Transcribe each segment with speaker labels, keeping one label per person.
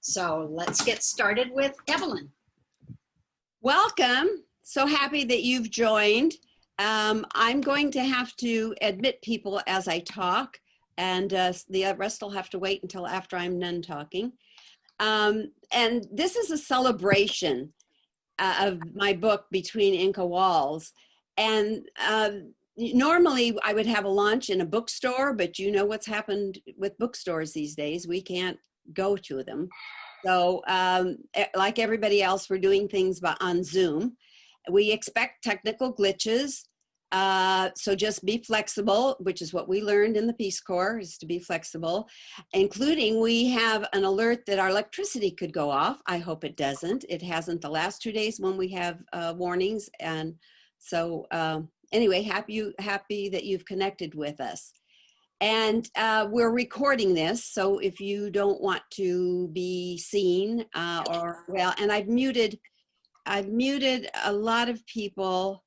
Speaker 1: So let's get started with Evelyn.
Speaker 2: Welcome. So happy that you've joined. I'm going to have to admit people as I talk, and the rest will have to wait until after I'm done talking. And this is a celebration of my book, Between Inca Walls. And normally I would have a lunch in a bookstore, but you know what's happened with bookstores these days. We can't go to them. So like everybody else, we're doing things on Zoom. We expect technical glitches. So just be flexible, which is what we learned in the Peace Corps, is to be flexible, including we have an alert that our electricity could go off. I hope it doesn't. It hasn't the last 2 days when we have warnings. And so anyway, happy that you've connected with us. And we're recording this, so if you don't want to be seen and I've muted a lot of people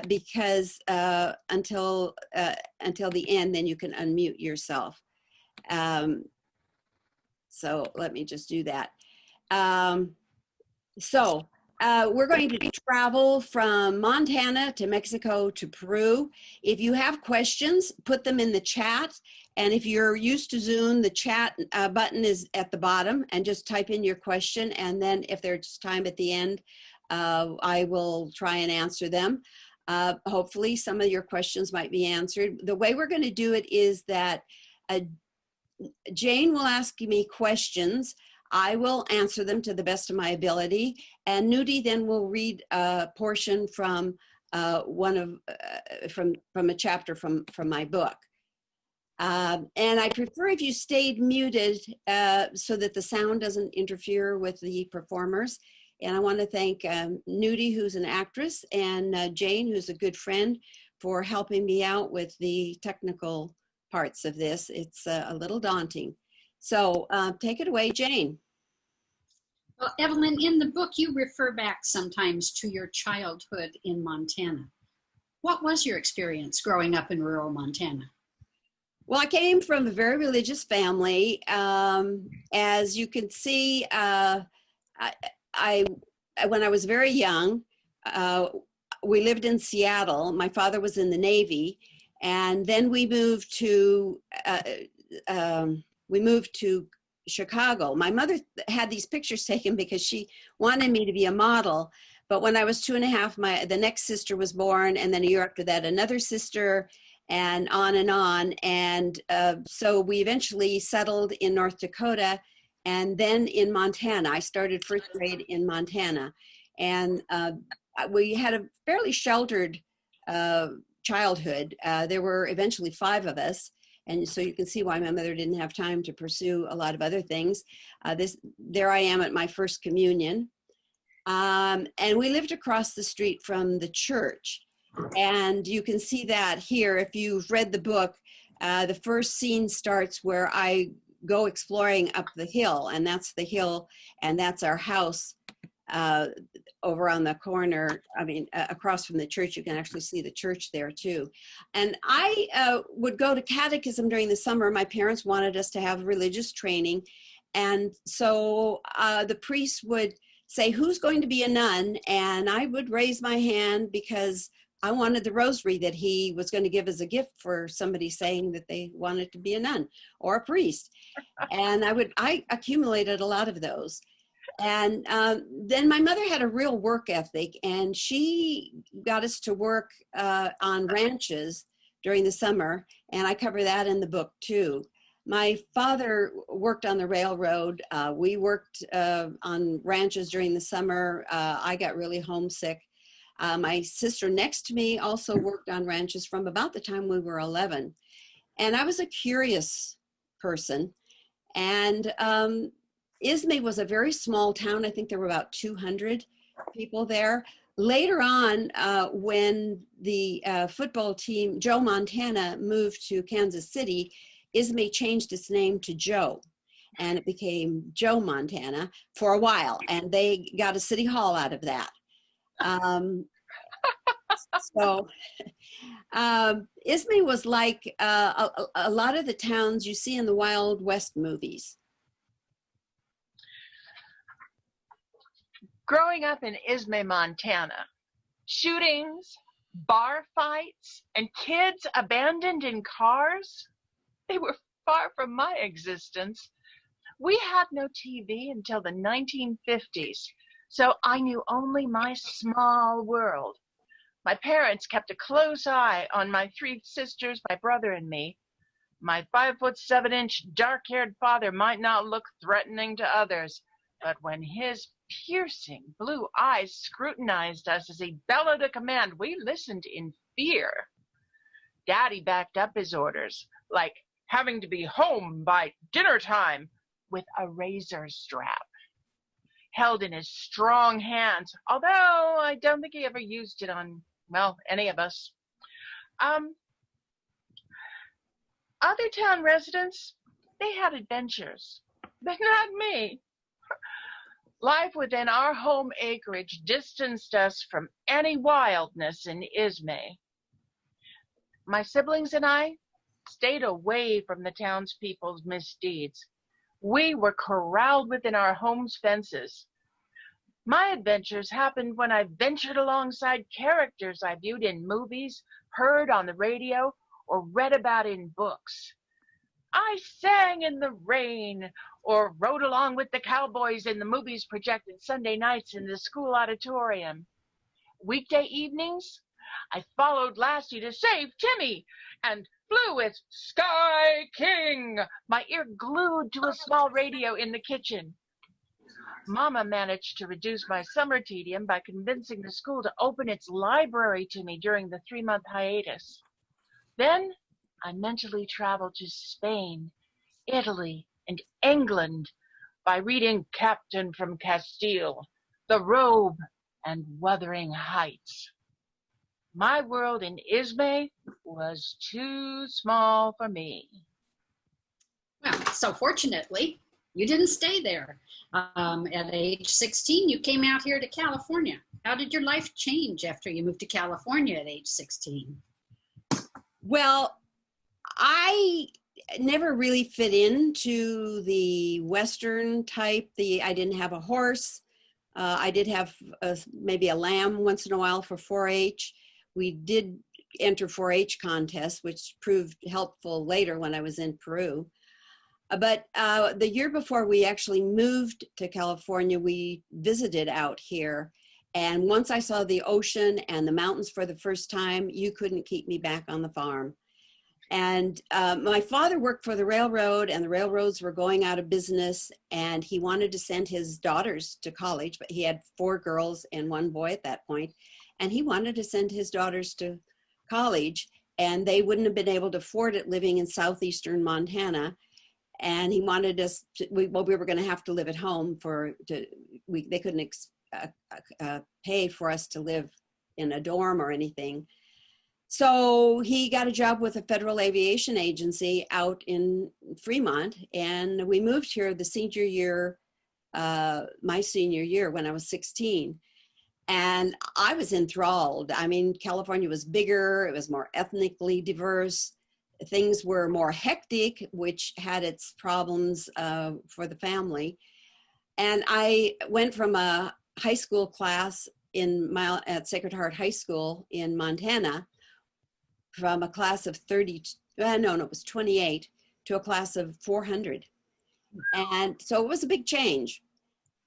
Speaker 2: because until the end, then you can unmute yourself. So let me just do that. We're going to travel from Montana to Mexico to Peru. If you have questions, put them in the chat. And if you're used to Zoom, the chat button is at the bottom, and just type in your question. And then if there's time at the end, I will try and answer them. Hopefully some of your questions might be answered. The way we're going to do it is that Jane will ask me questions. I will answer them to the best of my ability, and Nudie then will read a portion from from a chapter from my book. And I prefer if you stayed muted so that the sound doesn't interfere with the performers. And I want to thank Nudie, who's an actress, and Jane, who's a good friend, for helping me out with the technical parts of this. It's a little daunting. So take it away, Jane.
Speaker 1: Well, Evelyn, in the book, you refer back sometimes to your childhood in Montana. What was your experience growing up in rural Montana?
Speaker 2: Well, I came from a very religious family. As you can see, when I was very young, we lived in Seattle. My father was in the Navy, and then we moved to Chicago. My mother had these pictures taken because she wanted me to be a model. But when I was 2.5, the next sister was born, and then a year after that, another sister, and on and on. And so we eventually settled in North Dakota, and then in Montana. I started first grade in Montana. And we had a fairly sheltered childhood. There were eventually 5 of us. And so you can see why my mother didn't have time to pursue a lot of other things. There I am at my first communion. And we lived across the street from the church. And you can see that here. If you've read the book, the first scene starts where I go exploring up the hill, and that's the hill, and that's our house over on the corner. I mean, across from the church. You can actually see the church there too. And I would go to catechism during the summer. My parents wanted us to have religious training. And so the priest would say, who's going to be a nun? And I would raise my hand because I wanted the rosary that he was going to give as a gift for somebody saying that they wanted to be a nun or a priest. And I accumulated a lot of those. And then my mother had a real work ethic, and she got us to work on ranches during the summer, and I cover that in the book too. My father worked on the railroad. We worked on ranches during the summer. I got really homesick. My sister next to me also worked on ranches from about the time we were 11. And I was a curious person. And Ismay was a very small town. I think there were about 200 people there. Later on, when the football team, Joe Montana, moved to Kansas City, Ismay changed its name to Joe, and it became Joe Montana for a while, and they got a city hall out of that. Ismay was like a lot of the towns you see in the Wild West movies.
Speaker 3: Growing up in Ismay, Montana, shootings, bar fights, and kids abandoned in cars, they were far from my existence. We had no TV until the 1950s, so I knew only my small world. My parents kept a close eye on my three sisters, my brother, and me. My 5'7" dark-haired father might not look threatening to others, but when his piercing blue eyes scrutinized us as he bellowed a command, we listened in fear. Daddy backed up his orders, like having to be home by dinner time, with a razor strap held in his strong hands, although I don't think he ever used it on, well, any of us. Other town residents, they had adventures, but not me. Life within our home acreage distanced us from any wildness in Ismay. My siblings and I stayed away from the townspeople's misdeeds. We were corralled within our home's fences. My adventures happened when I ventured alongside characters I viewed in movies, heard on the radio, or read about in books. I sang in the rain or rode along with the cowboys in the movies projected Sunday nights in the school auditorium. Weekday evenings, I followed Lassie to save Timmy and flew with Sky King, my ear glued to a small radio in the kitchen. Mama managed to reduce my summer tedium by convincing the school to open its library to me during the 3-month hiatus. Then I mentally traveled to Spain, Italy, and England by reading Captain from Castile, The Robe, and Wuthering Heights. My world in Ismay was too small for me.
Speaker 1: Well, so fortunately, you didn't stay there. At age 16, you came out here to California. How did your life change after you moved to California at age 16?
Speaker 2: Well, I never really fit into the Western type. I didn't have a horse. I did have maybe a lamb once in a while for 4-H. We did enter 4-H contests, which proved helpful later when I was in Peru. But the year before we actually moved to California, we visited out here. And once I saw the ocean and the mountains for the first time, you couldn't keep me back on the farm. And my father worked for the railroad, and the railroads were going out of business, and he wanted to send his daughters to college, but he had 4 girls and 1 boy at that point, and he wanted to send his daughters to college, and they wouldn't have been able to afford it living in southeastern Montana. And he wanted us to, we were going to have to live at home they couldn't pay for us to live in a dorm or anything. So he got a job with a federal aviation agency out in Fremont, and we moved here the senior year, my senior year when I was 16. And I was enthralled. I mean, California was bigger, it was more ethnically diverse. Things were more hectic, which had its problems for the family. And I went from a high school class at Sacred Heart High School in Montana, from a class of 28 to a class of 400. And so it was a big change.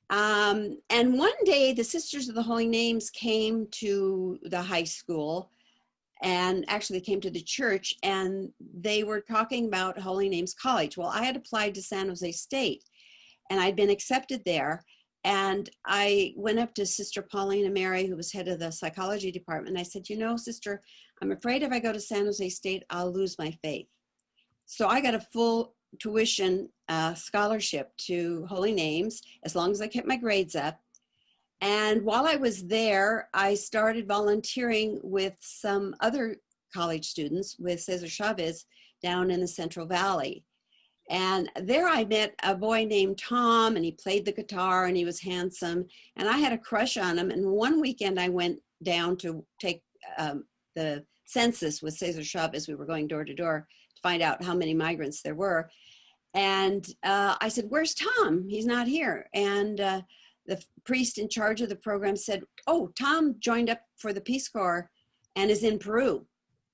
Speaker 2: And one day the Sisters of the Holy Names came to the high school, and actually came to the church, and they were talking about Holy Names College. Well, I had applied to San Jose State, and I'd been accepted there. And I went up to Sister Paulina Mary, who was head of the psychology department. And I said, you know, sister, I'm afraid if I go to San Jose State, I'll lose my faith. So I got a full tuition scholarship to Holy Names, as long as I kept my grades up. And while I was there, I started volunteering with some other college students with Cesar Chavez down in the Central Valley. And there I met a boy named Tom, and he played the guitar, and he was handsome. And I had a crush on him. And one weekend I went down to take the census with Cesar Chavez. We were going door to door to find out how many migrants there were. And I said, where's Tom? He's not here. And the priest in charge of the program said, "Oh, Tom joined up for the Peace Corps and is in Peru."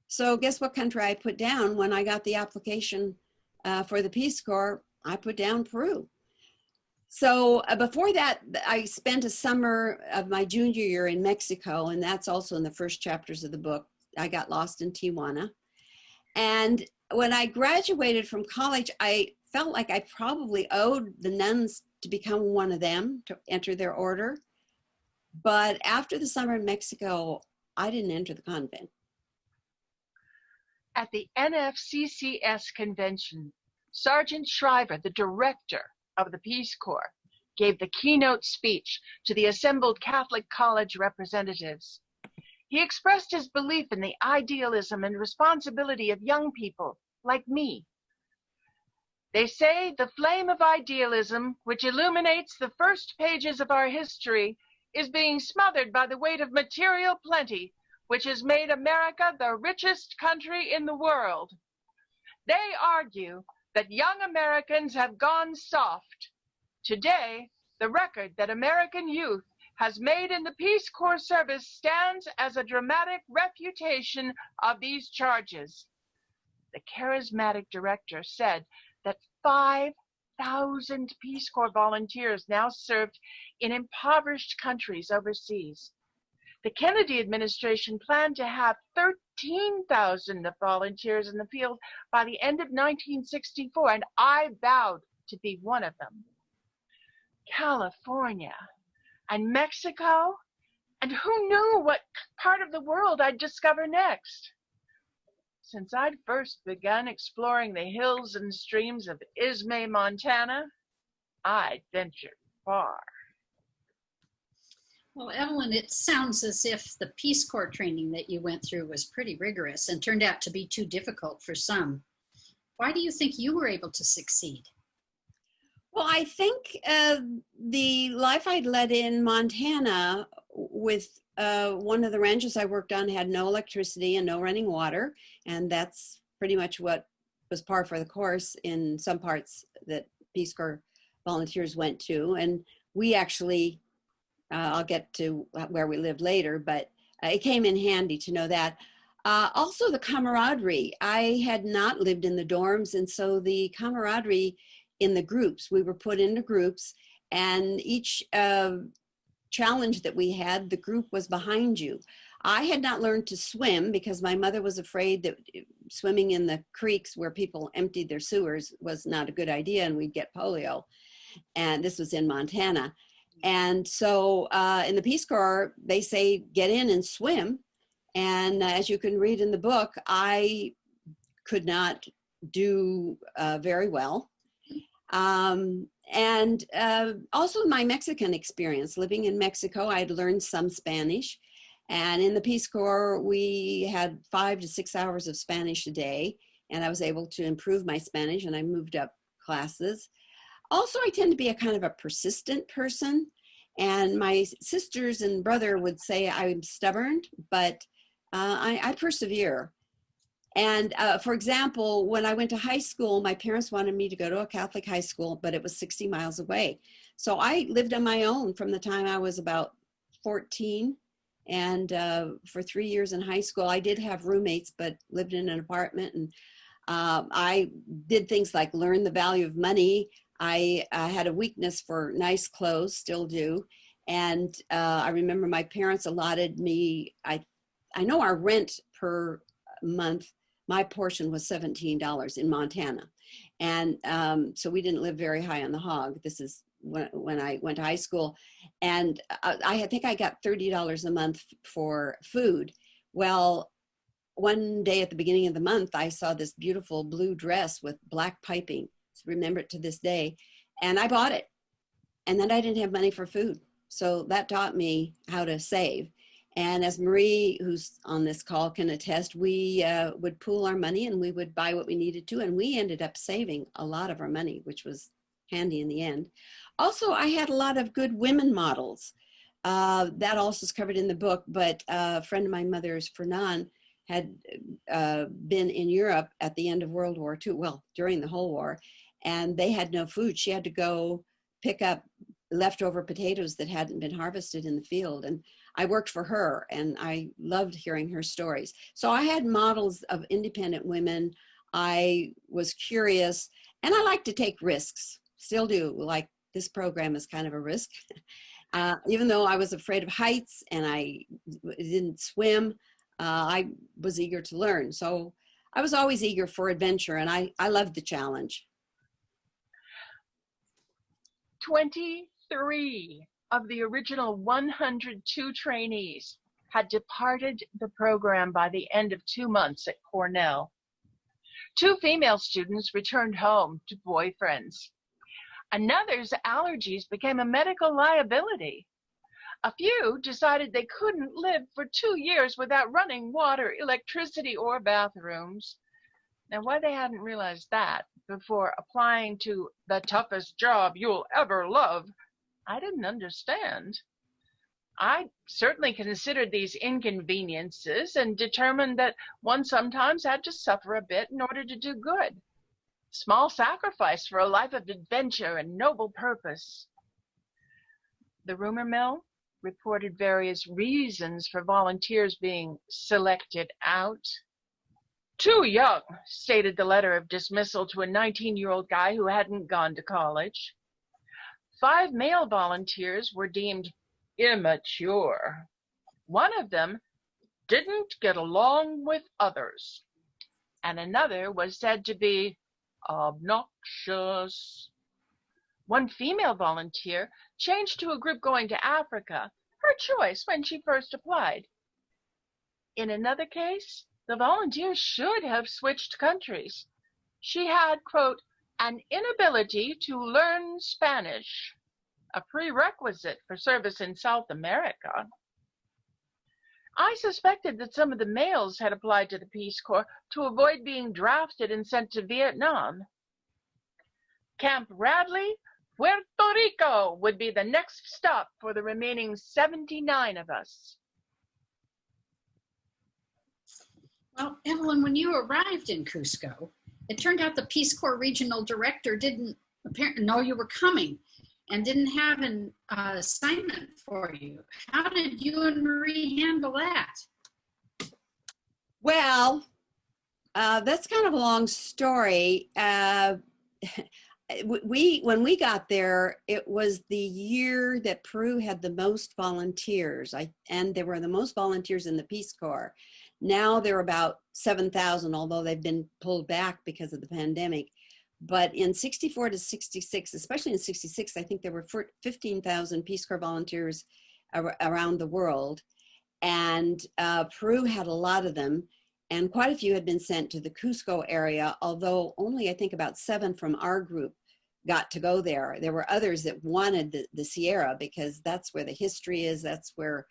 Speaker 2: So guess what country I put down when I got the application for the Peace Corps? I put down Peru. So before that, I spent a summer of my junior year in Mexico, and that's also in the first chapters of the book. I got lost in Tijuana. And when I graduated from college, I felt like I probably owed the nuns to become one of them, to enter their order. But after the summer in Mexico, I didn't enter the convent.
Speaker 3: At the NFCCS convention, Sergeant Shriver, the director of the Peace Corps, gave the keynote speech to the assembled Catholic College representatives. He expressed his belief in the idealism and responsibility of young people like me. They say the flame of idealism, which illuminates the first pages of our history, is being smothered by the weight of material plenty, which has made America the richest country in the world. They argue that young Americans have gone soft. Today, the record that American youth has made in the Peace Corps service stands as a dramatic refutation of these charges. The charismatic director said that 5,000 Peace Corps volunteers now served in impoverished countries overseas. The Kennedy administration planned to have 13,000 volunteers in the field by the end of 1964, and I vowed to be one of them. California and Mexico, and who knew what part of the world I'd discover next? Since I'd first begun exploring the hills and streams of Ismay, Montana, I'd ventured far.
Speaker 1: Well, Evelyn, it sounds as if the Peace Corps training that you went through was pretty rigorous and turned out to be too difficult for some. Why do you think you were able to succeed?
Speaker 2: Well, I think the life I'd led in Montana with one of the ranches I worked on had no electricity and no running water. And that's pretty much what was par for the course in some parts that Peace Corps volunteers went to. And we actually, I'll get to where we lived later, but it came in handy to know that. Also the camaraderie. I had not lived in the dorms, and so the camaraderie in the groups, we were put into groups, and each challenge that we had, the group was behind you. I had not learned to swim because my mother was afraid that swimming in the creeks where people emptied their sewers was not a good idea and we'd get polio. And this was in Montana. And so in the Peace Corps, they say, get in and swim. And as you can read in the book, I could not do very well. And also my Mexican experience. Living in Mexico, I'd learned some Spanish. And in the Peace Corps, we had 5 to 6 hours of Spanish a day. And I was able to improve my Spanish, and I moved up classes. Also, I tend to be a kind of a persistent person. And my sisters and brother would say I'm stubborn, but I persevere. And for example, when I went to high school, my parents wanted me to go to a Catholic high school, but it was 60 miles away. So I lived on my own from the time I was about 14. And for 3 years in high school, I did have roommates, but lived in an apartment. And I did things like learn the value of money. I had a weakness for nice clothes, still do. And I remember my parents allotted me, I know our rent per month, my portion was $17 in Montana. And so we didn't live very high on the hog. This is when I went to high school. And I think I got $30 a month for food. Well, one day at the beginning of the month, I saw this beautiful blue dress with black piping. Remember it to this day. And I bought it. And then I didn't have money for food. So that taught me how to save. And as Marie, who's on this call, can attest, we would pool our money and we would buy what we needed to. And we ended up saving a lot of our money, which was handy in the end. Also, I had a lot of good women models. That also is covered in the book. But a friend of my mother's, Fernan, had been in Europe at the end of World War II, well, during the whole war. And they had no food. She had to go pick up leftover potatoes that hadn't been harvested in the field. And I worked for her, and I loved hearing her stories. So I had models of independent women. I was curious, and I like to take risks, still do. Like this program is kind of a risk. Even though I was afraid of heights and I didn't swim, I was eager to learn. So I was always eager for adventure, and I loved the challenge.
Speaker 3: 23 of the original 102 trainees had departed the program by the end of 2 months at Cornell. 2 female students returned home to boyfriends. Another's allergies became a medical liability. A few decided they couldn't live for 2 years without running water, electricity, or bathrooms. Now, why they hadn't realized that before applying to the toughest job you'll ever love, I didn't understand. I certainly considered these inconveniences and determined that one sometimes had to suffer a bit in order to do good. Small sacrifice for a life of adventure and noble purpose. The rumor mill reported various reasons for volunteers being selected out. Too young, stated the letter of dismissal to a 19-year-old guy who hadn't gone to college. 5 male volunteers were deemed immature. One of them didn't get along with others, and another was said to be obnoxious. One female volunteer changed to a group going to Africa, her choice when she first applied. In another case, the volunteer should have switched countries. She had, quote, an inability to learn Spanish, a prerequisite for service in South America. I suspected that some of the males had applied to the Peace Corps to avoid being drafted and sent to Vietnam. Camp Radley, Puerto Rico would be the next stop for the remaining 79 of us.
Speaker 1: Well, Evelyn, when you arrived in Cusco, it turned out the Peace Corps regional director didn't apparently know you were coming and didn't have an assignment for you. How did you and Marie handle that?
Speaker 2: Well, that's kind of a long story. When we got there, it was the year that Peru had the most volunteers, and there were the most volunteers in the Peace Corps. Now they're about 7,000, although they've been pulled back because of the pandemic. But in 64 to 66, especially in 66, I think there were 15,000 Peace Corps volunteers around the world. And Peru had a lot of them. And quite a few had been sent to the Cusco area, although only I think about 7 from our group got to go there. There were others that wanted the Sierra because that's where the history is, that's where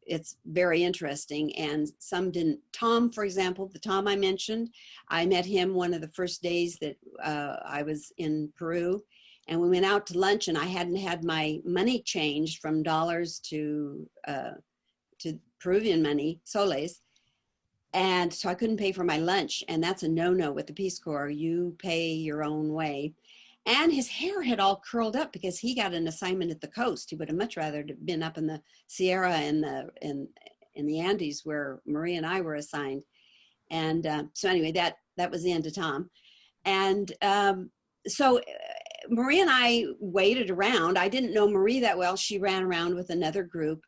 Speaker 2: it's very interesting, and some didn't. Tom, for example, the Tom I mentioned, I met him one of the first days that I was in Peru, and we went out to lunch, and I hadn't had my money changed from dollars to Peruvian money, soles, and so I couldn't pay for my lunch, and that's a no-no with the Peace Corps. You pay your own way. And his hair had all curled up because he got an assignment at the coast. He would have much rather been up in the Sierra and in the Andes where Marie and I were assigned. And so anyway, that was the end of Tom. And so Marie and I waited around. I didn't know Marie that well. She ran around with another group.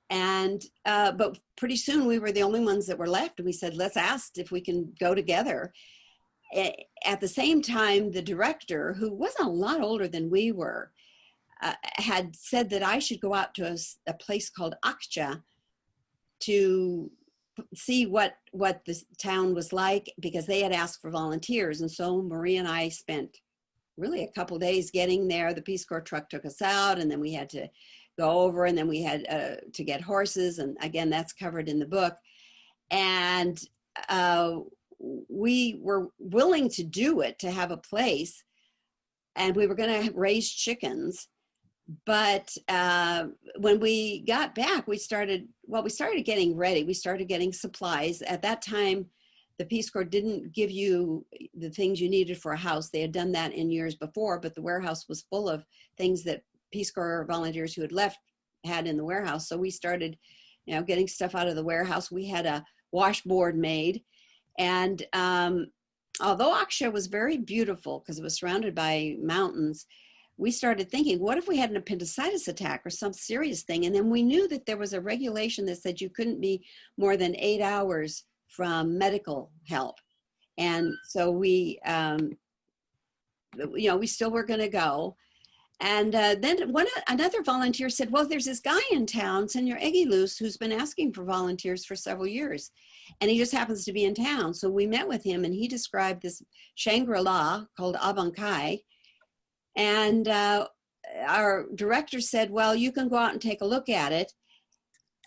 Speaker 2: And but pretty soon we were the only ones that were left. And we said, let's ask if we can go together. At the same time, the director, who wasn't a lot older than we were, had said that I should go out to a place called Accha to see what the town was like, because they had asked for volunteers. And so Marie and I spent really a couple days getting there. The Peace Corps truck took us out, and then we had to go over, and then we had to get horses. And again, that's covered in the book. And we were willing to do it, to have a place, and we were going to raise chickens. But when we got back, we started getting ready. We started getting supplies. At that time, the Peace Corps didn't give you the things you needed for a house. They had done that in years before, but the warehouse was full of things that Peace Corps volunteers who had left had in the warehouse. So we started, getting stuff out of the warehouse. We had a washboard made. And although Aksha was very beautiful because it was surrounded by mountains, we started thinking, what if we had an appendicitis attack or some serious thing? And then we knew that there was a regulation that said you couldn't be more than 8 hours from medical help. And so we still were going to go. And then another volunteer said, well, there's this guy in town, Senor Egilus, who's been asking for volunteers for several years. And he just happens to be in town. So we met with him and he described this Shangri-La called Abancay. And our director said, well, you can go out and take a look at it.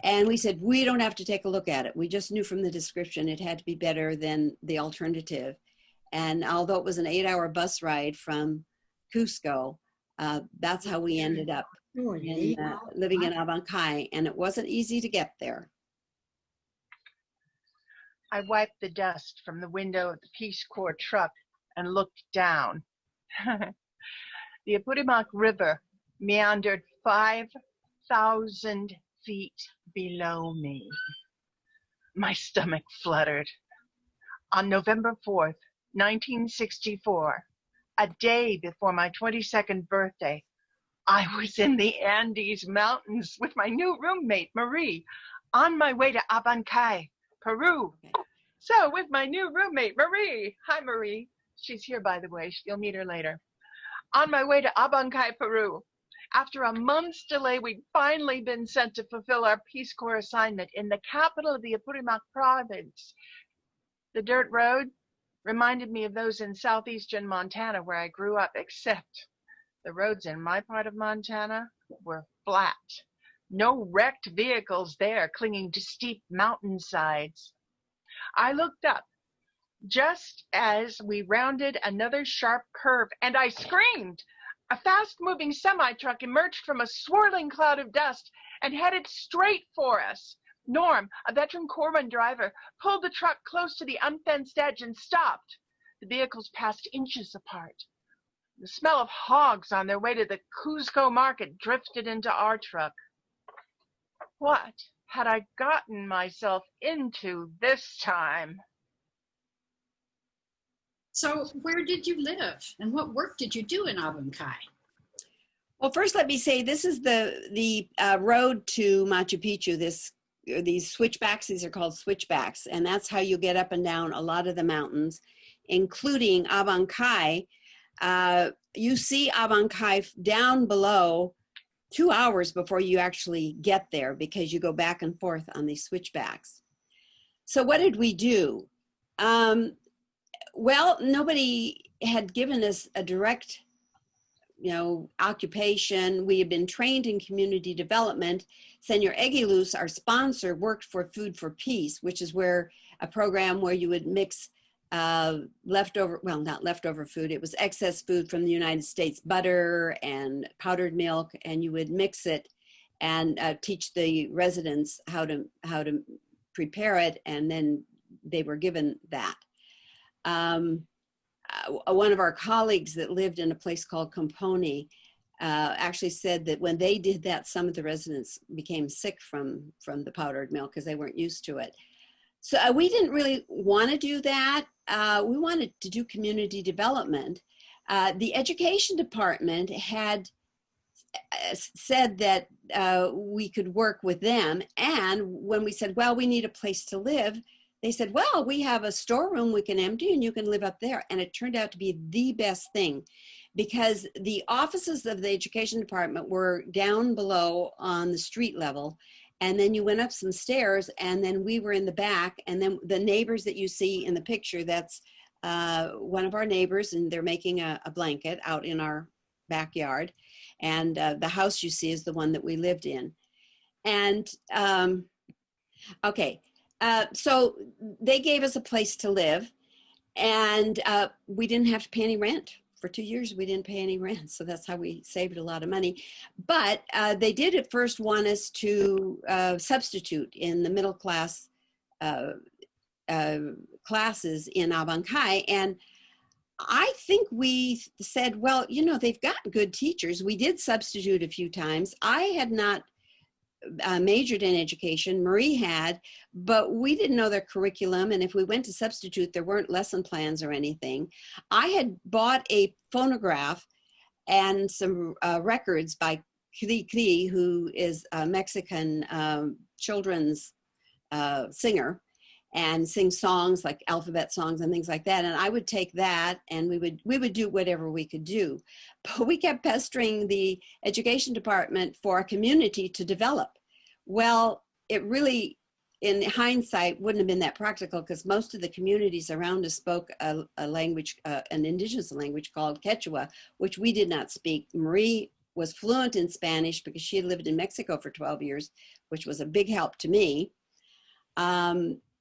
Speaker 2: And we said, we don't have to take a look at it. We just knew from the description it had to be better than the alternative. And although it was an 8-hour bus ride from Cusco, that's how we ended up living in Abancay. And it wasn't easy to get there.
Speaker 3: I wiped the dust from the window of the Peace Corps truck and looked down. The Apurimac River meandered 5,000 feet below me. My stomach fluttered. On November 4th, 1964, a day before my 22nd birthday, I was in the Andes Mountains with my new roommate, Marie, on my way to Abancay, Peru. So with my new roommate, Marie. Hi, Marie. She's here, by the way. You'll meet her later. On my way to Abancay, Peru. After a month's delay, we'd finally been sent to fulfill our Peace Corps assignment in the capital of the Apurimac province. The dirt road reminded me of those in southeastern Montana where I grew up, except the roads in my part of Montana were flat. No wrecked vehicles there clinging to steep mountainsides. I looked up just as we rounded another sharp curve, and I screamed. A fast-moving semi-truck emerged from a swirling cloud of dust and headed straight for us. Norm, a veteran corpsman driver, pulled the truck close to the unfenced edge and stopped. The vehicles passed inches apart. The smell of hogs on their way to the Cusco market drifted into our truck. What had I gotten myself into this time?
Speaker 1: So where did you live and what work did you do in Abancay?
Speaker 2: Well, first let me say this is the road to Machu Picchu. These switchbacks, these are called switchbacks, and that's how you get up and down a lot of the mountains, including Abancay. You see Abancay down below 2 hours before you actually get there because you go back and forth on these switchbacks. So what did we do? Well, nobody had given us a direct, occupation. We had been trained in community development. Senor Egilus, our sponsor, worked for Food for Peace, which is a program where you would mix not leftover food, it was excess food from the United States, butter and powdered milk, and you would mix it and teach the residents how to prepare it, and then they were given that. One of our colleagues that lived in a place called Componi actually said that when they did that, some of the residents became sick from the powdered milk because they weren't used to it. So we didn't really want to do that. We wanted to do community development. The education department had said that we could work with them. And when we said, well, we need a place to live, they said, well, we have a storeroom we can empty and you can live up there. And it turned out to be the best thing because the offices of the education department were down below on the street level. And then you went up some stairs and then we were in the back. And then the neighbors that you see in the picture, that's one of our neighbors, and they're making a blanket out in our backyard. And the house you see is the one that we lived in. And so they gave us a place to live, and we didn't have to pay any rent. For 2 years, we didn't pay any rent, so that's how we saved a lot of money. But they did at first want us to substitute in the middle class classes in Abancay, and I think we said, well, you know, they've got good teachers. We did substitute a few times. I had not majored in education. Marie had, but we didn't know their curriculum. And if we went to substitute, there weren't lesson plans or anything. I had bought a phonograph and some records by Cri Cri, who is a Mexican children's singer, and sing songs like alphabet songs and things like that. And I would take that, and we would do whatever we could do. But we kept pestering the education department for a community to develop. Well, it really, in hindsight, wouldn't have been that practical, because most of the communities around us spoke a language, an indigenous language called Quechua, which we did not speak. Marie was fluent in Spanish because she had lived in Mexico for 12 years, which was a big help to me.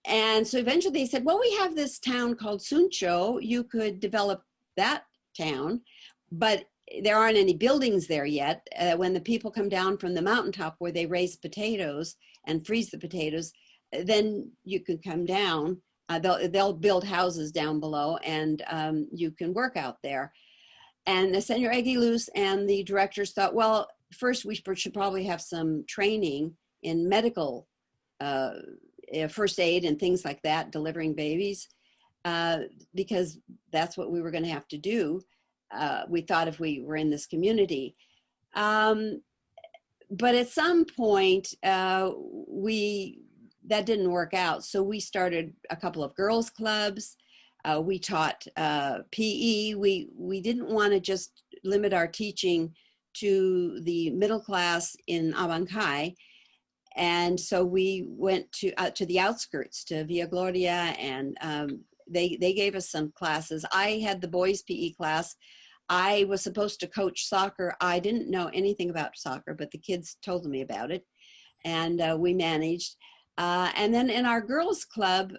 Speaker 2: And so eventually they said, well, we have this town called Suncho. You could develop that town, but there aren't any buildings there yet. When the people come down from the mountaintop where they raise potatoes and freeze the potatoes, then you can come down. They'll build houses down below, and you can work out there. And Senor Aguiluz and the directors thought, well, first we should probably have some training in medical first aid and things like that, delivering babies, because that's what we were going to have to do. We thought if we were in this community. But at some point, that didn't work out. So we started a couple of girls' clubs. We taught PE. We didn't want to just limit our teaching to the middle class in Abancay. And so we went to the outskirts, to Villa Gloria, and they gave us some classes. I had the boys' PE class. I was supposed to coach soccer. I didn't know anything about soccer, but the kids told me about it, and we managed. And then in our girls' club,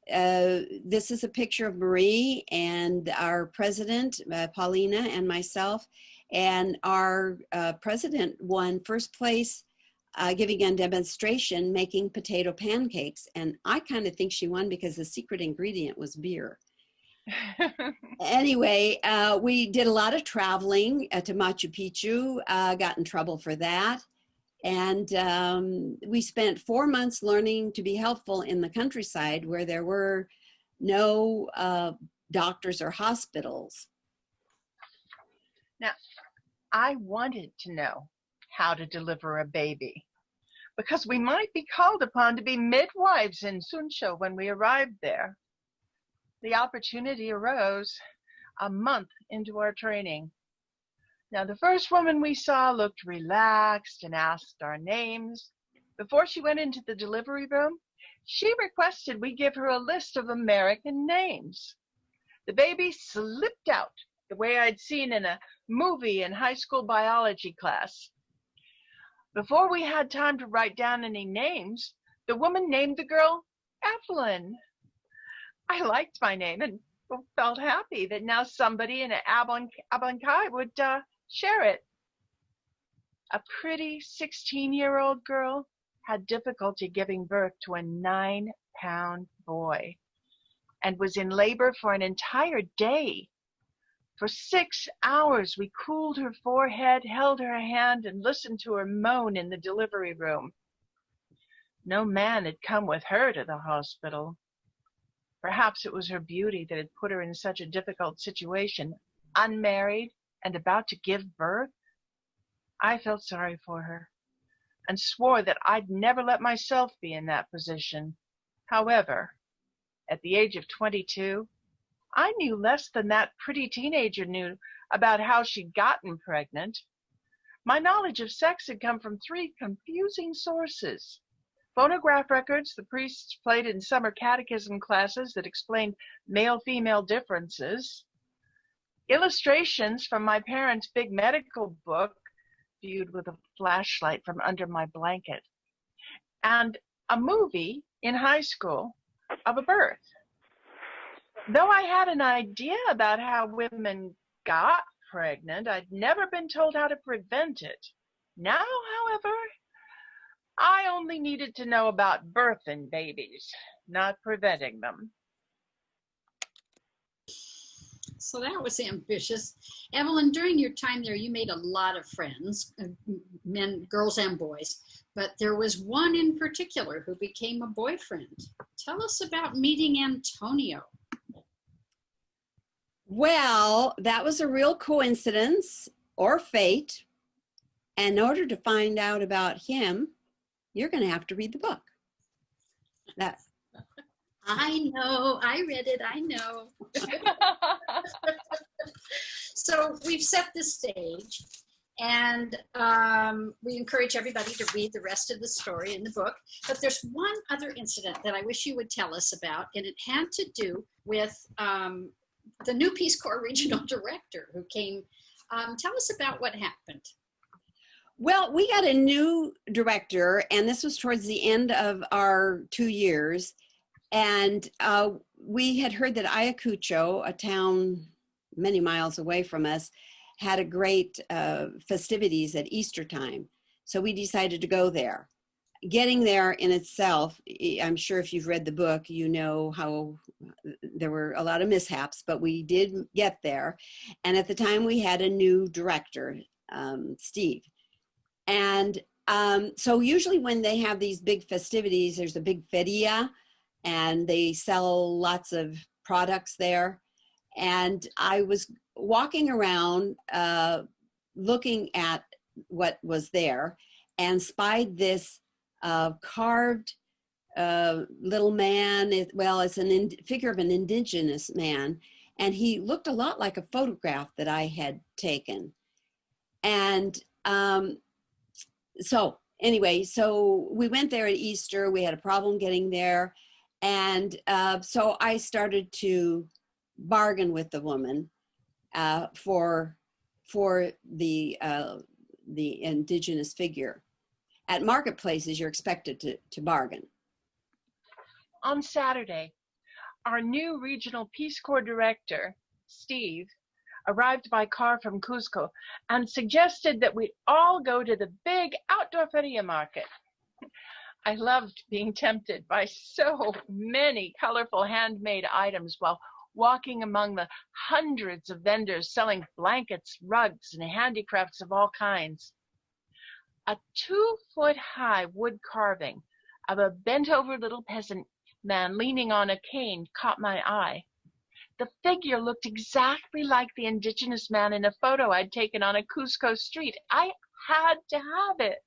Speaker 2: this is a picture of Marie and our president, Paulina, and myself. And our president won first place, giving a demonstration making potato pancakes. And I kind of think she won because the secret ingredient was beer. Anyway, we did a lot of traveling to Machu Picchu, got in trouble for that. And we spent 4 months learning to be helpful in the countryside where there were no doctors or hospitals.
Speaker 3: Now, I wanted to know how to deliver a baby, because we might be called upon to be midwives in Suncho when we arrived there. The opportunity arose a month into our training. Now, the first woman we saw looked relaxed and asked our names. Before she went into the delivery room, she requested we give her a list of American names. The baby slipped out the way I'd seen in a movie in high school biology class. Before we had time to write down any names, the woman named the girl Evelyn. I liked my name and felt happy that now somebody in Abancay would share it. A pretty 16-year-old girl had difficulty giving birth to a 9-pound boy and was in labor for an entire day. For 6 hours, we cooled her forehead, held her hand, and listened to her moan in the delivery room. No man had come with her to the hospital. Perhaps it was her beauty that had put her in such a difficult situation, unmarried and about to give birth. I felt sorry for her and swore that I'd never let myself be in that position. However, at the age of 22, I knew less than that pretty teenager knew about how she'd gotten pregnant. My knowledge of sex had come from 3 confusing sources: phonograph records the priests played in summer catechism classes that explained male-female differences, illustrations from my parents' big medical book viewed with a flashlight from under my blanket, and a movie in high school of a birth. Though I had an idea about how women got pregnant, I'd never been told how to prevent it. Now, however, I only needed to know about birthing babies, not preventing them.
Speaker 1: So that was ambitious. Evelyn, during your time there, you made a lot of friends, men, girls and boys, but there was one in particular who became a boyfriend. Tell us about meeting Antonio.
Speaker 2: Well, that was a real coincidence or fate. And in order to find out about him, you're going to have to read the book. That
Speaker 1: I know, I read it, I know. So we've set the stage, and we encourage everybody to read the rest of the story in the book. But there's one other incident that I wish you would tell us about, and it had to do with the new Peace Corps regional director who came. Tell us about what happened.
Speaker 2: Well, we got a new director, and this was towards the end of our 2 years. And we had heard that Ayacucho, a town many miles away from us, had a great festivities at Easter time. So we decided to go there. Getting there in itself, I'm sure if you've read the book, you know how there were a lot of mishaps, but we did get there. And at the time we had a new director, Steve. And so usually when they have these big festivities, there's a big feria, and they sell lots of products there. And I was walking around looking at what was there and spied this carved little man. Well, it's a figure of an indigenous man. And he looked a lot like a photograph that I had taken. And so anyway, so we went there at Easter. We had a problem getting there. And so I started to bargain with the woman for the indigenous figure. At marketplaces, you're expected to bargain.
Speaker 3: On Saturday, our new regional Peace Corps director, Steve, arrived by car from Cusco and suggested that we all go to the big outdoor feria market. I loved being tempted by so many colorful handmade items while walking among the hundreds of vendors selling blankets, rugs, and handicrafts of all kinds. A 2-foot-high wood carving of a bent-over little peasant man leaning on a cane caught my eye. The figure looked exactly like the indigenous man in a photo I'd taken on a Cusco street. I had to have it.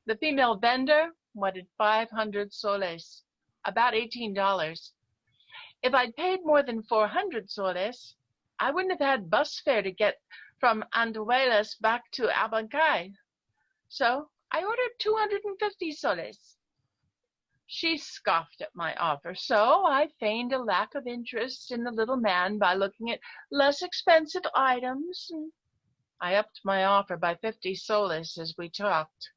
Speaker 3: The female vendor wanted 500 soles, about $18. If I'd paid more than 400 soles, I wouldn't have had bus fare to get from Anduelas back to Abancay. So I ordered 250 soles. She scoffed at my offer, so I feigned a lack of interest in the little man by looking at less expensive items. And I upped my offer by 50 soles as we talked.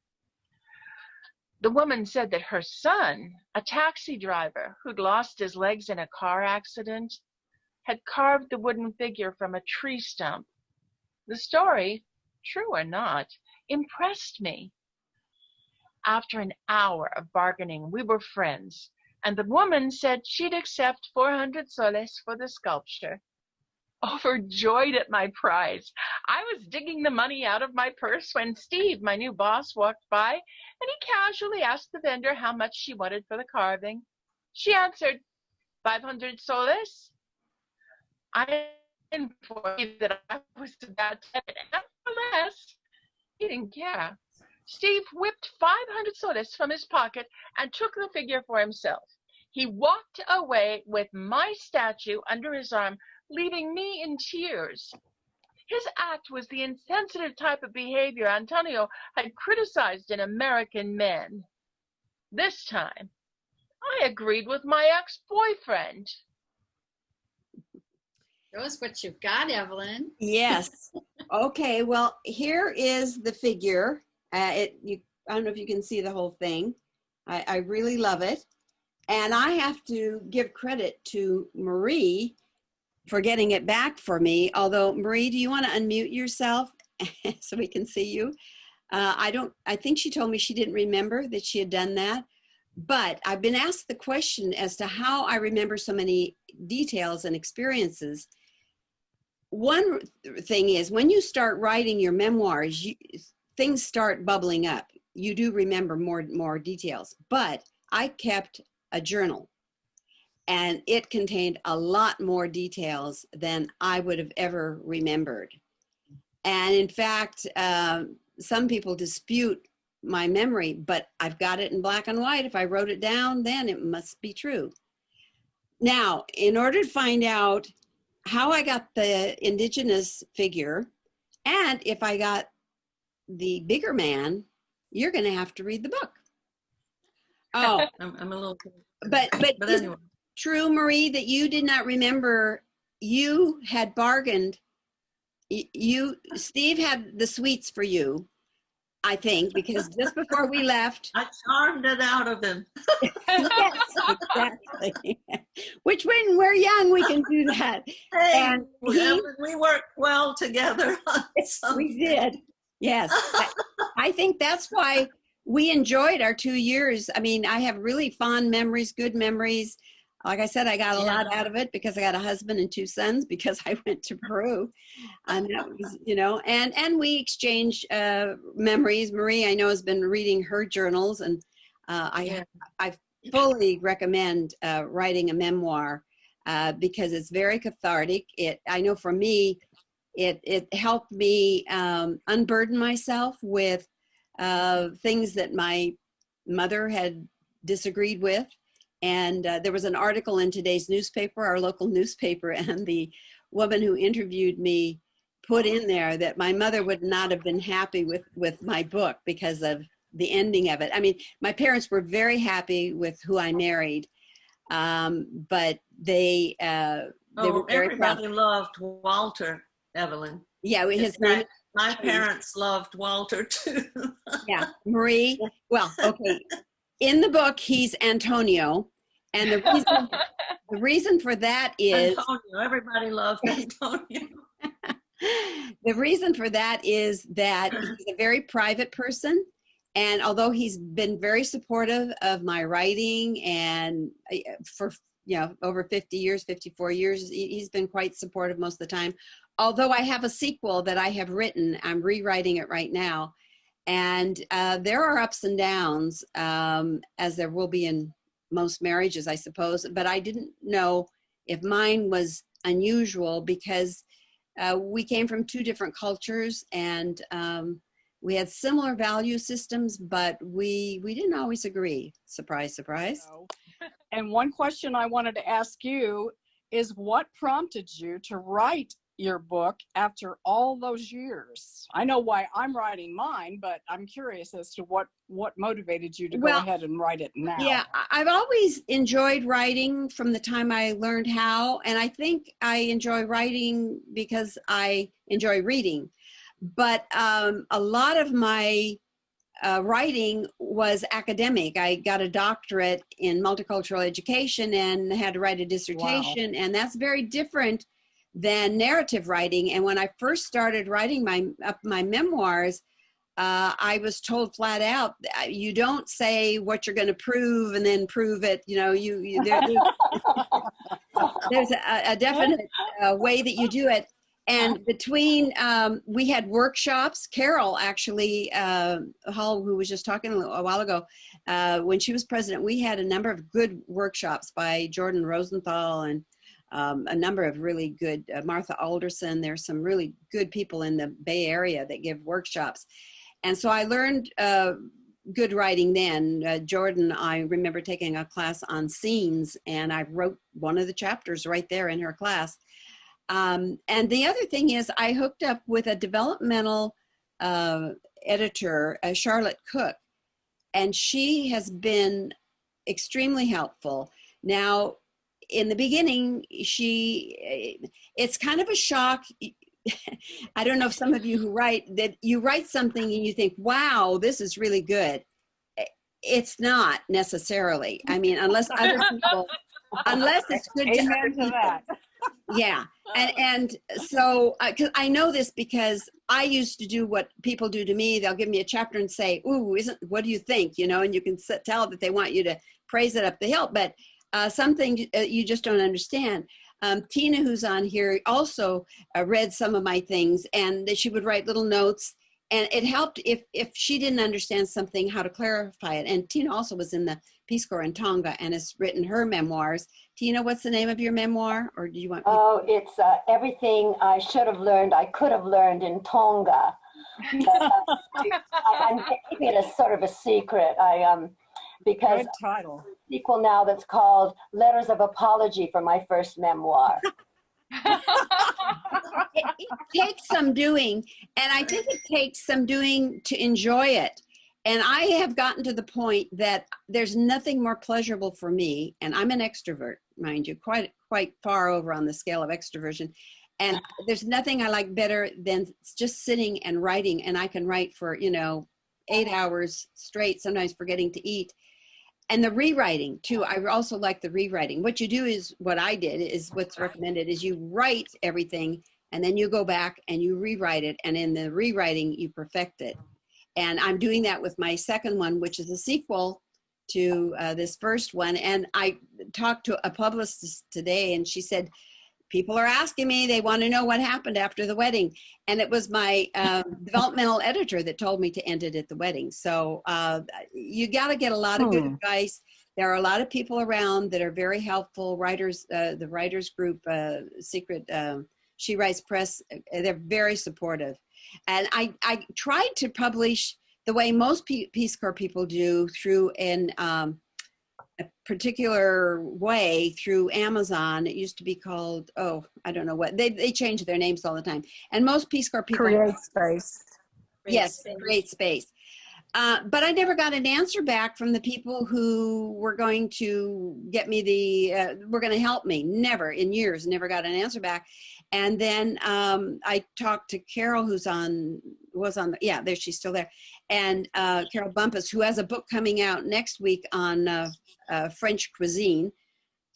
Speaker 3: The woman said that her son, a taxi driver who'd lost his legs in a car accident, had carved the wooden figure from a tree stump. The story, true or not, impressed me. After an hour of bargaining, we were friends, and the woman said she'd accept 400 soles for the sculpture. Overjoyed at my prize, I was digging the money out of my purse when Steve, my new boss, walked by, and he casually asked the vendor how much she wanted for the carving. She answered, 500 soles. I informed him that I was about to, and nevertheless, he didn't care. Steve whipped 500 soles from his pocket and took the figure for himself. He walked away with my statue under his arm, leaving me in tears. His act was the insensitive type of behavior Antonio had criticized in American men. This time, I agreed with my ex-boyfriend.
Speaker 1: Show us what you've got, Evelyn.
Speaker 2: Yes. Okay, well, here is the figure. I don't know if you can see the whole thing. I really love it. And I have to give credit to Marie for getting it back for me. Although, Marie, do you want to unmute yourself so we can see you? I think she told me she didn't remember that she had done that. But I've been asked the question as to how I remember so many details and experiences. one thing is when you start writing your memoirs, things start bubbling up. You do remember more details. But I kept a journal, and it contained a lot more details than I would have ever remembered. And in fact, some people dispute my memory, but I've got it in black and white. If I wrote it down, then it must be true. Now, in order to find out how I got the indigenous figure and if I got the bigger man, you're going to have to read the book. Oh,
Speaker 4: I'm a little.
Speaker 2: but
Speaker 4: Anyway.
Speaker 2: True, Marie, that you did not remember. You had bargained. Steve had the sweets for you, I think, because just before we left,
Speaker 4: I charmed it out of him.
Speaker 2: yes, exactly. Which when we're young, we can do that.
Speaker 4: Hey,
Speaker 2: And
Speaker 4: we worked well together.
Speaker 2: We did. Yes. I think that's why we enjoyed our 2 years. I mean, I have really fond memories, good memories. Like I said, I got a lot out of it because I got a husband and 2 sons because I went to Peru. And that was, and we exchanged memories. Marie, I know, has been reading her journals, and I fully recommend writing a memoir because it's very cathartic. I know for me, it helped me unburden myself with things that my mother had disagreed with. And there was an article in today's newspaper, our local newspaper, and the woman who interviewed me put in there that my mother would not have been happy with my book because of the ending of it. I mean, my parents were very happy with who I married, but they were very
Speaker 4: everybody
Speaker 2: proud.
Speaker 4: loved Walter, Evelyn.
Speaker 2: Yeah, his name.
Speaker 4: My parents loved Walter too.
Speaker 2: Yeah, Marie. Well, okay. In the book, he's Antonio, and the reason for that is
Speaker 4: Antonio. Everybody loved Antonio.
Speaker 2: the reason for that is that he's a very private person, and although he's been very supportive of my writing, and for over 50 years, 54 years, he's been quite supportive most of the time. Although I have a sequel that I have written, I'm rewriting it right now. And there are ups and downs, as there will be in most marriages, I suppose. But I didn't know if mine was unusual because we came from 2 different cultures, and we had similar value systems, but we didn't always agree. Surprise, surprise.
Speaker 5: No. And one question I wanted to ask you is, what prompted you to write your book after all those years? I know why I'm writing mine, but I'm curious as to what motivated you to go ahead and write it now.
Speaker 2: Yeah, I've always enjoyed writing from the time I learned how, and I think I enjoy writing because I enjoy reading. But a lot of my writing was academic. I got a doctorate in multicultural education and had to write a dissertation, and that's very different than narrative writing. And when I first started writing my memoirs, I was told flat out, you don't say what you're going to prove and then prove it. There's a definite way that you do it. And between, we had workshops. Carol, actually, Hall, who was just talking a while ago, when she was president, we had a number of good workshops by Jordan Rosenthal and a number of really good, Martha Alderson. There's some really good people in the Bay Area that give workshops. And so I learned good writing then. Jordan, I remember taking a class on scenes, and I wrote one of the chapters right there in her class. And the other thing is I hooked up with a developmental editor, Charlotte Cook, and she has been extremely helpful. Now, in the beginning, it's kind of a shock. I don't know if some of you who write, that you write something and you think, wow, this is really good. It's not necessarily. I mean, unless other people, unless it's good to other people.
Speaker 5: That.
Speaker 2: Yeah. And so, cause I know this because I used to do what people do to me. They'll give me a chapter and say, ooh, what do you think? And you can tell that they want you to praise it up the hill, but something you just don't understand. Tina, who's on here, also read some of my things, and she would write little notes, and it helped if she didn't understand something, how to clarify it. And Tina also was in the Peace Corps in Tonga and has written her memoirs. Tina, what's the name of your memoir, or do you want?
Speaker 6: Oh, it's Everything I Should Have Learned, I Could Have Learned in Tonga. I'm keeping it as sort of a secret. Because
Speaker 5: Good title.
Speaker 6: Sequel now that's called Letters of Apology for my first memoir.
Speaker 2: It takes some doing, and I think it takes some doing to enjoy it. And I have gotten to the point that there's nothing more pleasurable for me, and I'm an extrovert, mind you, quite far over on the scale of extroversion. And there's nothing I like better than just sitting and writing, and I can write for, 8 hours straight, sometimes forgetting to eat. And the rewriting too. I also like the rewriting. What you do is, what I did is what's recommended is you write everything and then you go back and you rewrite it. And in the rewriting, you perfect it. And I'm doing that with my second one, which is a sequel to this first one. And I talked to a publicist today, and she said, people are asking me, they want to know what happened after the wedding. And it was my developmental editor that told me to end it at the wedding. So you got to get a lot of good advice. There are a lot of people around that are very helpful. Writers, the writers group, Secret, She Writes Press, they're very supportive. And I tried to publish the way most Peace Corps people do, through a particular way, through Amazon. It used to be called, I don't know what, they change their names all the time. And most Peace Corps people—
Speaker 5: Create Space.
Speaker 2: Yes, Create Space. But I never got an answer back from the people who were going to get me were going to help me. Never, in years, never got an answer back. And then I talked to Carol, she's still there. And Carol Bumpus, who has a book coming out next week on French cuisine.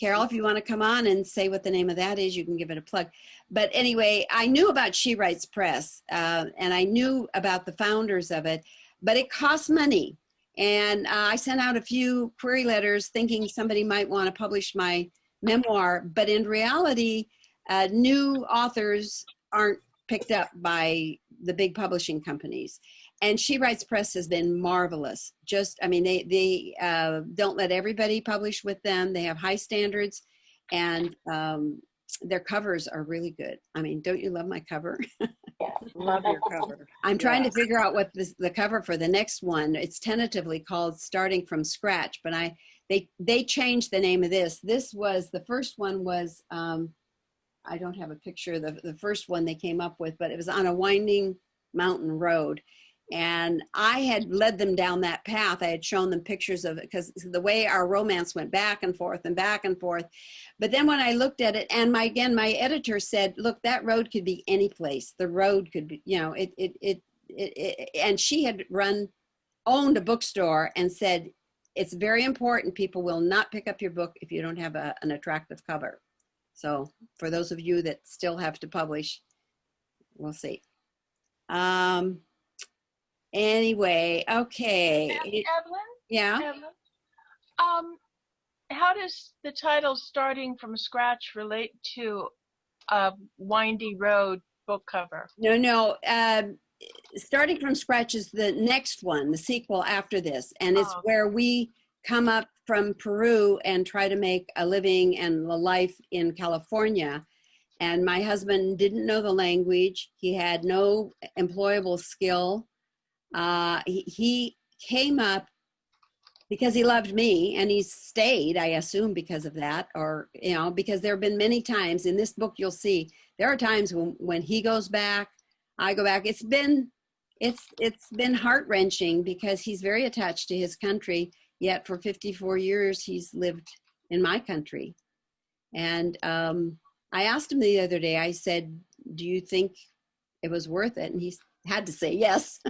Speaker 2: Carol, if you want to come on and say what the name of that is, you can give it a plug. But anyway, I knew about She Writes Press, and I knew about the founders of it, but it costs money. And I sent out a few query letters thinking somebody might want to publish my memoir, but in reality, new authors aren't picked up by the big publishing companies. And She Writes Press has been marvelous. They don't let everybody publish with them. They have high standards, and their covers are really good. I mean, don't you love my cover?
Speaker 5: Love your cover.
Speaker 2: I'm trying to figure out what the cover for the next one. It's tentatively called Starting from Scratch, but they changed the name of this. The first one was, I don't have a picture of the first one they came up with, but it was on a winding mountain road. And I had led them down that path. I had shown them pictures of it, because the way our romance went back and forth and back and forth. But then when I looked at it, and my editor said, look, that road could be any place. The road could be, and she had owned a bookstore and said, it's very important. People will not pick up your book if you don't have an attractive cover. So for those of you that still have to publish, we'll see. Anyway, okay.
Speaker 3: Evelyn?
Speaker 2: Yeah.
Speaker 3: Evelyn? How does the title Starting from Scratch relate to a windy road book cover?
Speaker 2: No. Starting from Scratch is the next one, the sequel after this. And it's where we come up from Peru and try to make a living and a life in California. And my husband didn't know the language. He had no employable skill. He came up because he loved me, and he stayed, I assume, because of that, or, because there have been many times in this book, you'll see, there are times when he goes back, I go back. It's been heart-wrenching, because he's very attached to his country, yet for 54 years, he's lived in my country. And I asked him the other day, I said, do you think it was worth it? And he had to say yes.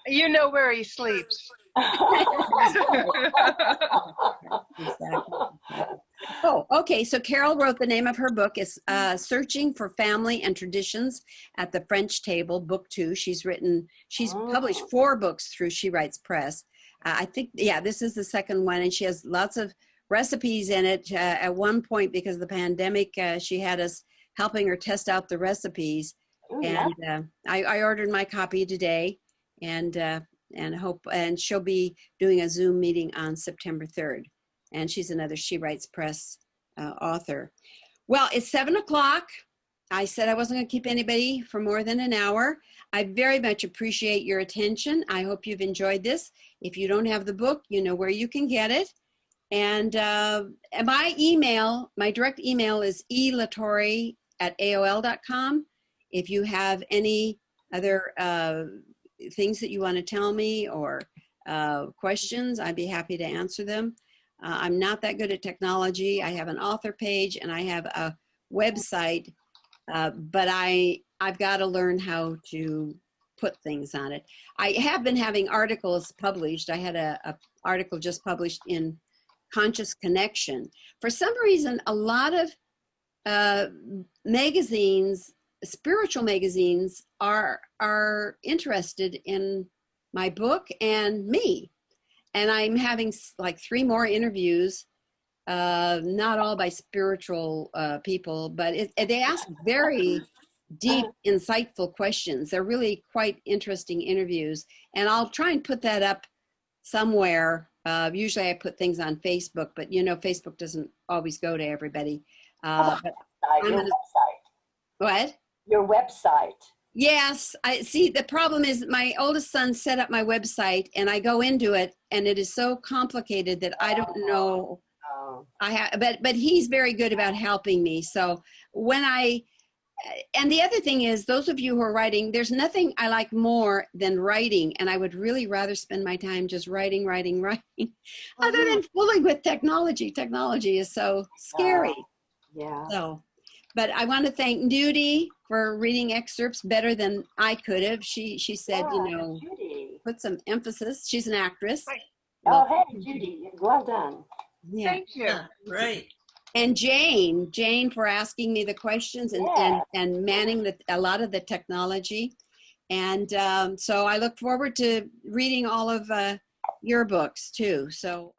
Speaker 3: You know where he sleeps.
Speaker 2: Exactly. Oh, okay. So Carol wrote, the name of her book is Searching for Family and Traditions at the French Table, Book 2. She's published 4 books through She Writes Press. I think, this is the second one, and she has lots of recipes in it. At one point, because of the pandemic, she had us helping her test out the recipes.
Speaker 6: Ooh, yeah.
Speaker 2: And I ordered my copy today, and she'll be doing a Zoom meeting on September 3rd. And she's another She Writes Press author. Well, it's 7 o'clock. I said I wasn't going to keep anybody for more than an hour. I very much appreciate your attention. I hope you've enjoyed this. If you don't have the book, you know where you can get it. And my email, my direct email is elatorre@aol.com. If you have any other things that you want to tell me or questions, I'd be happy to answer them. I'm not that good at technology. I have an author page and I have a website, but I've got to learn how to put things on it. I have been having articles published. I had a article just published in Conscious Connection. For some reason, a lot of magazines, spiritual magazines, are interested in my book and me. And I'm having like 3 more interviews, not all by spiritual people, but they ask very deep, insightful questions. They're really quite interesting interviews. And I'll try and put that up somewhere. Usually I put things on Facebook, but you know, Facebook doesn't always go to everybody.
Speaker 6: Your website.
Speaker 2: What?
Speaker 6: Your website.
Speaker 2: Yes, I see. The problem is my oldest son set up my website and I go into it and it is so complicated that I don't know. But he's very good about helping me. So and the other thing is, those of you who are writing, there's nothing I like more than writing. And I would really rather spend my time just writing, other than fooling with technology. Technology is so scary.
Speaker 6: Yeah.
Speaker 2: So, but I want to thank Nudie for reading excerpts better than I could have. She said,
Speaker 6: Judy.
Speaker 2: put some emphasis. She's an actress.
Speaker 6: Oh, hey, Judy. Well done.
Speaker 2: Yeah.
Speaker 3: Thank you.
Speaker 4: Yeah, right.
Speaker 2: And Jane for asking me the questions and manning a lot of the technology. And so I look forward to reading all of your books too. So